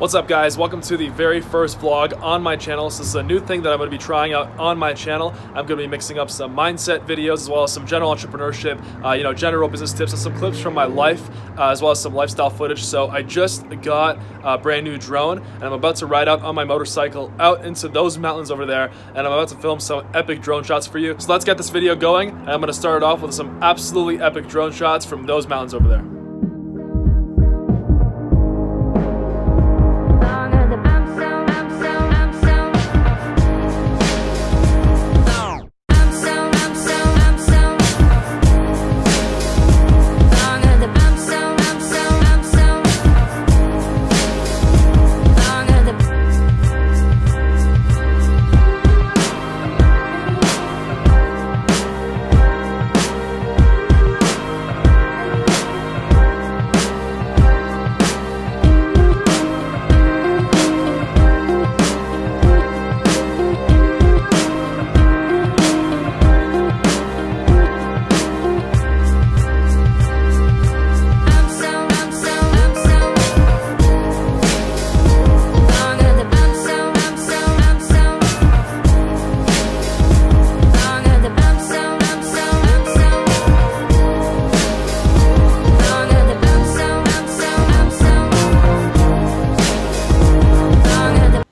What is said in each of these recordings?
What's up guys, welcome to the very first vlog on my channel. So this is a new thing that I'm going to be trying out on my channel. I'm going to be mixing up some mindset videos as well as some general entrepreneurship, general business tips and some clips from my life, as well as some lifestyle footage. So I just got a brand new drone and I'm about to ride out on my motorcycle out into those mountains over there, and I'm about to film some epic drone shots for you. So let's get this video going, and I'm going to start it off with some absolutely epic drone shots from those mountains over there.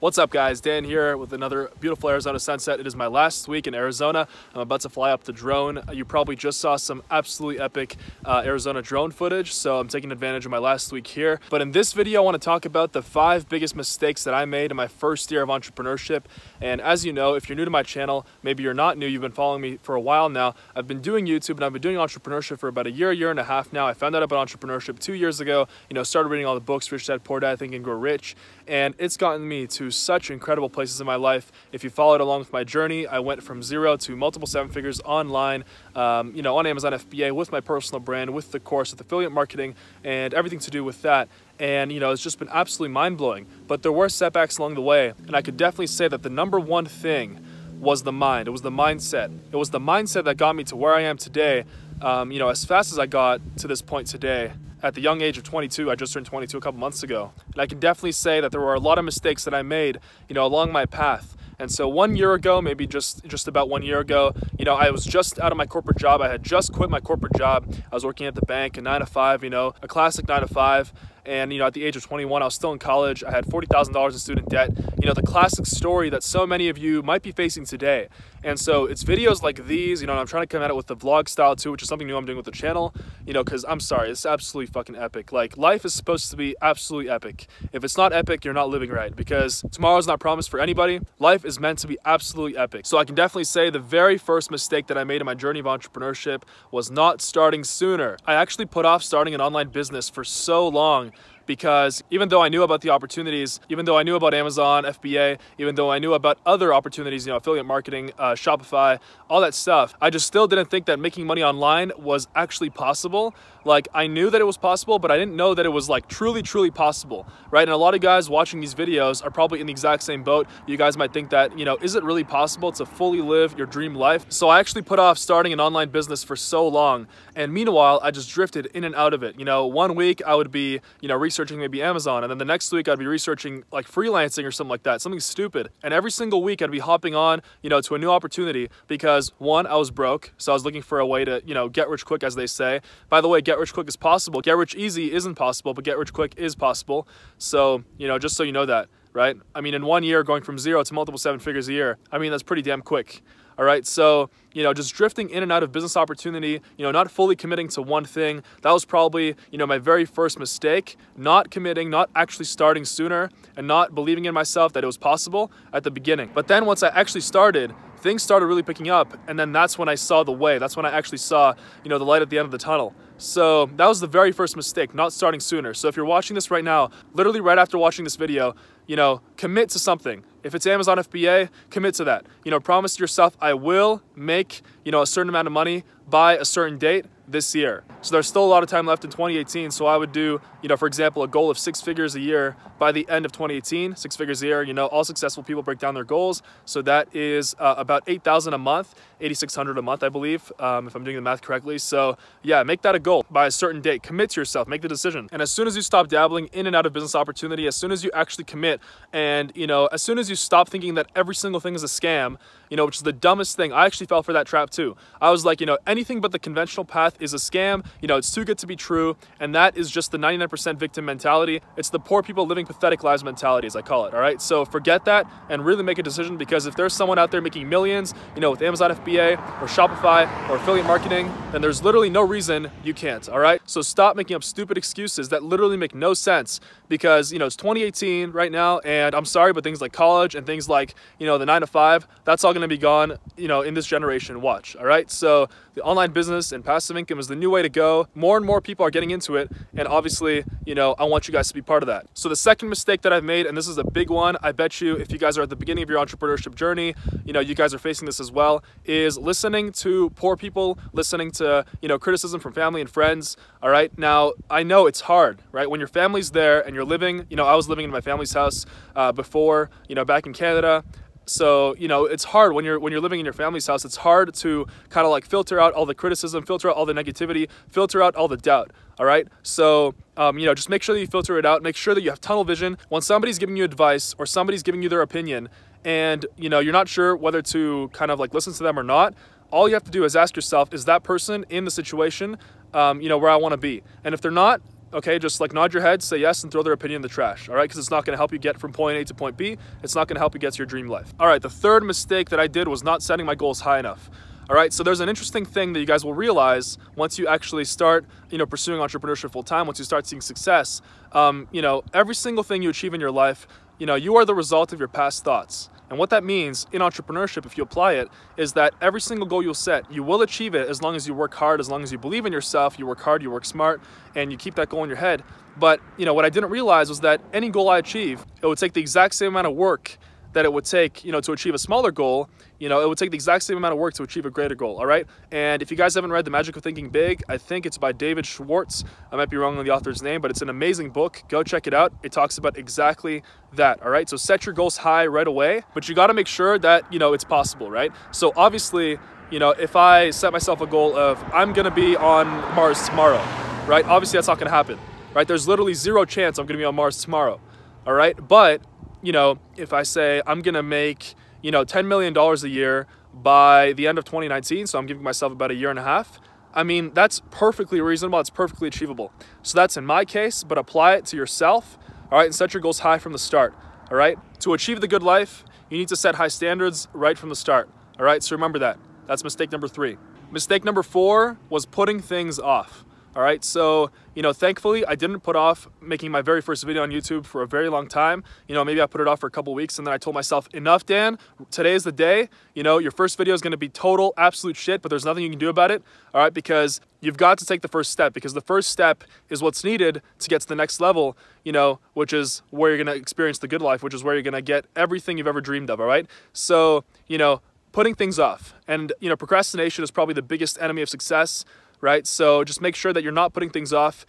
What's up guys, Dan here with another beautiful Arizona sunset. It is my last week in Arizona. I'm about to fly up the drone. You probably just saw some absolutely epic Arizona drone footage, so I'm taking advantage of my last week here. But in this video, I want to talk about the 5 biggest mistakes that I made in my first year of entrepreneurship. And as you know, if you're new to my channel, maybe you're not new, you've been following me for a while now, I've been doing YouTube and I've been doing entrepreneurship for about a year and a half now. I found out about entrepreneurship 2 years ago, started reading all the books, Rich Dad, Poor Dad, Think and Grow Rich, and it's gotten me to such incredible places in my life. If you followed along with my journey, I went from 0 to multiple 7 figures online, on Amazon FBA with my personal brand, with the course, with affiliate marketing, and everything to do with that. And it's just been absolutely mind-blowing. But there were setbacks along the way, and I could definitely say that the number one thing was the mind. It was the mindset. It was the mindset that got me to where I am today. As fast as I got to this point today, at the young age of 22, I just turned 22 a couple months ago. And I can definitely say that there were a lot of mistakes that I made, along my path. And so 1 year ago, maybe just about 1 year ago, I was just out of my corporate job. I had just quit my corporate job. I was working at the bank, a 9 to 5, a classic 9 to 5. And, at the age of 21, I was still in college. I had $40,000 in student debt. The classic story that so many of you might be facing today. And so it's videos like these, and I'm trying to come at it with the vlog style too, which is something new I'm doing with the channel, because I'm sorry, it's absolutely fucking epic. Like, life is supposed to be absolutely epic. If it's not epic, you're not living right, because tomorrow's not promised for anybody. Life is meant to be absolutely epic. So I can definitely say the very first mistake that I made in my journey of entrepreneurship was not starting sooner. I actually put off starting an online business for so long, because even though I knew about the opportunities, even though I knew about Amazon, FBA, even though I knew about other opportunities, affiliate marketing, Shopify, all that stuff, I just still didn't think that making money online was actually possible. Like, I knew that it was possible, but I didn't know that it was like truly possible, right? And a lot of guys watching these videos are probably in the exact same boat. You guys might think that, is it really possible to fully live your dream life? So I actually put off starting an online business for so long. And meanwhile, I just drifted in and out of it. 1 week I would be, researching maybe Amazon, and then the next week I'd be researching like freelancing or something like that, something stupid. And every single week I'd be hopping on, to a new opportunity, because 1, I was broke, so I was looking for a way to, get rich quick, as they say. By the way, get rich quick is possible. Get rich easy isn't possible, but get rich quick is possible. So, just so you know that, right? I mean, in 1 year, going from 0 to multiple 7 figures a year, I mean, that's pretty damn quick. All right, so, just drifting in and out of business opportunity, not fully committing to one thing, that was probably, my very first mistake. Not committing, not actually starting sooner, and not believing in myself that it was possible at the beginning. But then once I actually started, things started really picking up, and then that's when I saw the way. That's when I actually saw, the light at the end of the tunnel. So that was the very first mistake, not starting sooner. So if you're watching this right now, literally right after watching this video, commit to something. If it's Amazon FBA, commit to that. Promise yourself, I will make, a certain amount of money by a certain date this year. So there's still a lot of time left in 2018. So I would do, for example, a goal of 6 figures a year by the end of 2018, 6 figures a year. All successful people break down their goals. So that is about 8,000 a month, 8,600 a month, I believe, if I'm doing the math correctly. So yeah, make that a goal by a certain date. Commit to yourself, make the decision. And as soon as you stop dabbling in and out of business opportunity, as soon as you actually commit, and as soon as you stop thinking that every single thing is a scam, which is the dumbest thing. I actually fell for that trap too. I was like, anything but the conventional path is a scam. It's too good to be true. And that is just the 99% victim mentality. It's the poor people living pathetic lives mentality, as I call it. All right. So forget that and really make a decision, because if there's someone out there making millions, with Amazon FBA or Shopify or affiliate marketing, then there's literally no reason you can't. All right. So stop making up stupid excuses that literally make no sense, because, it's 2018 right now. And I'm sorry, but things like college and things like, the 9 to 5, that's all going to be gone, in this generation. Watch. All right. So the online business and passive income is the new way to go. More and more people are getting into it. And obviously, I want you guys to be part of that. So the second mistake that I've made, and this is a big one, I bet you if you guys are at the beginning of your entrepreneurship journey, you guys are facing this as well, is listening to poor people, listening to, criticism from family and friends. All right. Now, I know it's hard, right? When your family's there and you're living, I was living in my family's house before, back in Canada. So, it's hard when you're living in your family's house. It's hard to kind of like filter out all the criticism, filter out all the negativity, filter out all the doubt. All right. So, just make sure that you filter it out. Make sure that you have tunnel vision. When somebody's giving you advice or somebody's giving you their opinion and, you're not sure whether to kind of like listen to them or not, all you have to do is ask yourself, is that person in the situation, where I want to be? And if they're not, okay, just like nod your head, say yes, and throw their opinion in the trash, all right? Because it's not going to help you get from point A to point B. It's not going to help you get to your dream life. All right, the third mistake that I did was not setting my goals high enough. All right, so there's an interesting thing that you guys will realize once you actually start, pursuing entrepreneurship full time, once you start seeing success. Every single thing you achieve in your life, you are the result of your past thoughts. And what that means in entrepreneurship, if you apply it, is that every single goal you'll set, you will achieve it as long as you work hard, as long as you believe in yourself, you work hard, you work smart, and you keep that goal in your head. But, what I didn't realize was that any goal I achieve, it would take the exact same amount of work that it would take, to achieve a smaller goal. It would take the exact same amount of work to achieve a greater goal, all right? And if you guys haven't read The Magic of Thinking Big, I think it's by David Schwartz. I might be wrong on the author's name, but it's an amazing book. Go check it out. It talks about exactly that, all right? So set your goals high right away, but you got to make sure that, it's possible, right? So obviously, if I set myself a goal of I'm going to be on Mars tomorrow, right? Obviously, that's not going to happen, right? There's literally zero chance I'm going to be on Mars tomorrow, all right? But if I say I'm going to make, $10 million a year by the end of 2019, so I'm giving myself about a year and a half, I mean, that's perfectly reasonable. It's perfectly achievable. So that's in my case, but apply it to yourself, all right, and set your goals high from the start, all right? To achieve the good life, you need to set high standards right from the start, all right? So remember that. That's mistake number 3. Mistake number 4 was putting things off. All right, so, thankfully, I didn't put off making my very first video on YouTube for a very long time. Maybe I put it off for a couple weeks, and then I told myself, enough, Dan, today is the day. Your first video is going to be total, absolute shit, but there's nothing you can do about it, all right, because you've got to take the first step, because the first step is what's needed to get to the next level, which is where you're going to experience the good life, which is where you're going to get everything you've ever dreamed of, all right? So, putting things off, and, procrastination is probably the biggest enemy of success, right? So just make sure that you're not putting things off.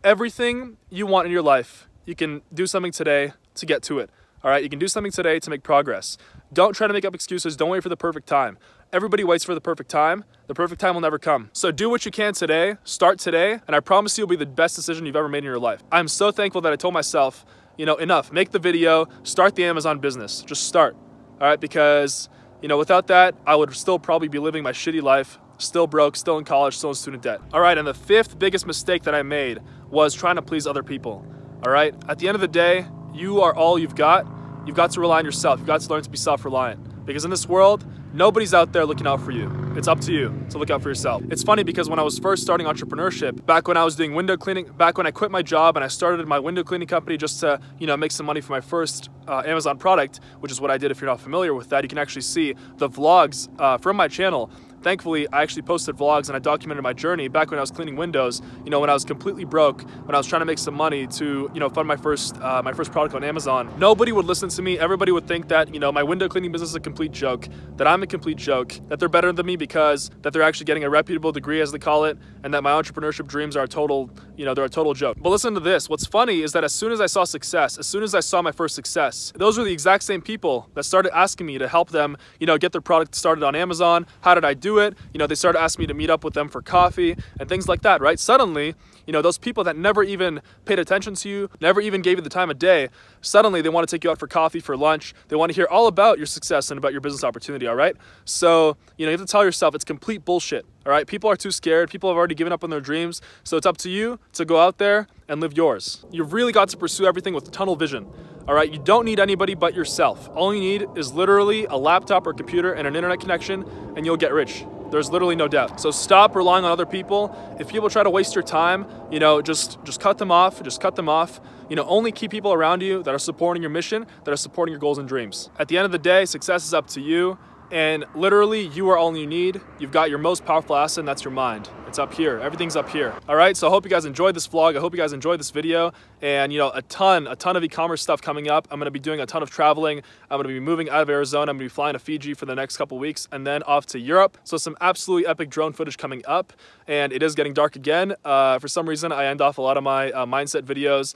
Everything you want in your life, you can do something today to get to it. All right, you can do something today to make progress. Don't try to make up excuses. Don't wait for the perfect time. Everybody waits for the perfect time. The perfect time will never come. So do what you can today, start today, and I promise you it'll be the best decision you've ever made in your life. I'm so thankful that I told myself, enough, make the video, start the Amazon business, just start. All right, because, without that, I would still probably be living my shitty life, still broke, still in college, still in student debt. All right, and the 5th biggest mistake that I made was trying to please other people. All right, at the end of the day, you are all you've got. You've got to rely on yourself. You've got to learn to be self-reliant, because in this world, nobody's out there looking out for you. It's up to you to look out for yourself. It's funny because when I was first starting entrepreneurship, back when I was doing window cleaning, back when I quit my job and I started my window cleaning company just to, make some money for my first Amazon product, which is what I did. If you're not familiar with that, you can actually see the vlogs from my channel thankfully, I actually posted vlogs and I documented my journey back when I was cleaning windows, you know, when I was completely broke, when I was trying to make some money to, you know, fund my first product on Amazon. Nobody would listen to me. Everybody would think that, you know, my window cleaning business is a complete joke, that I'm a complete joke, that they're better than me because that they're actually getting a reputable degree, as they call it, and that my entrepreneurship dreams are a total, you know, they're a total joke. But listen to this. What's funny is that as soon as I saw success, as soon as I saw my first success, those were the exact same people that started asking me to help them, you know, get their product started on Amazon. How did I do it? You know, they started asking me to meet up with them for coffee and things like that, right? Suddenly, you know, those people that never even paid attention to you, never even gave you the time of day, suddenly they want to take you out for coffee, for lunch. They want to hear all about your success and about your business opportunity, all right? So, you know, you have to tell yourself it's complete bullshit, all right? People are too scared. People have already given up on their dreams. So it's up to you to go out there and live yours. You've really got to pursue everything with tunnel vision, all right? You don't need anybody but yourself. All you need is literally a laptop or computer and an internet connection, and you'll get rich. There's literally no doubt. So stop relying on other people. If people try to waste your time, you know, just cut them off. Just cut them off. You know, only keep people around you that are supporting your mission, that are supporting your goals and dreams. At the end of the day, success is up to you. And literally, you are all you need. You've got your most powerful asset, and that's your mind. It's up here. Everything's up here. All right, so I hope you guys enjoyed this vlog. I hope you guys enjoyed this video. And, you know, a ton of e-commerce stuff coming up. I'm going to be doing a ton of traveling. I'm going to be moving out of Arizona. I'm going to be flying to Fiji for the next couple weeks and then off to Europe. So some absolutely epic drone footage coming up. And it is getting dark again. For some reason, I end off a lot of my mindset videos,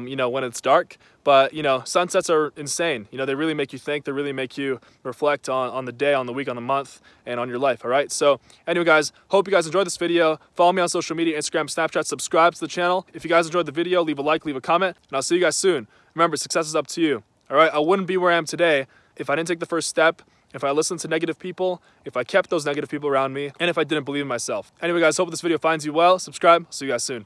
you know, when it's dark. But, you know, sunsets are insane. You know, they really make you think. They really make you reflect on the day, on the week, on the month, and on your life, all right? So anyway, guys, hope you guys enjoyed this video. Follow me on social media, Instagram, Snapchat, subscribe to the channel. If you guys enjoyed the video, leave a like, leave a comment, and I'll see you guys soon. Remember, success is up to you, all right? I wouldn't be where I am today if I didn't take the first step, if I listened to negative people, if I kept those negative people around me, and if I didn't believe in myself. Anyway, guys, hope this video finds you well. Subscribe. See you guys soon.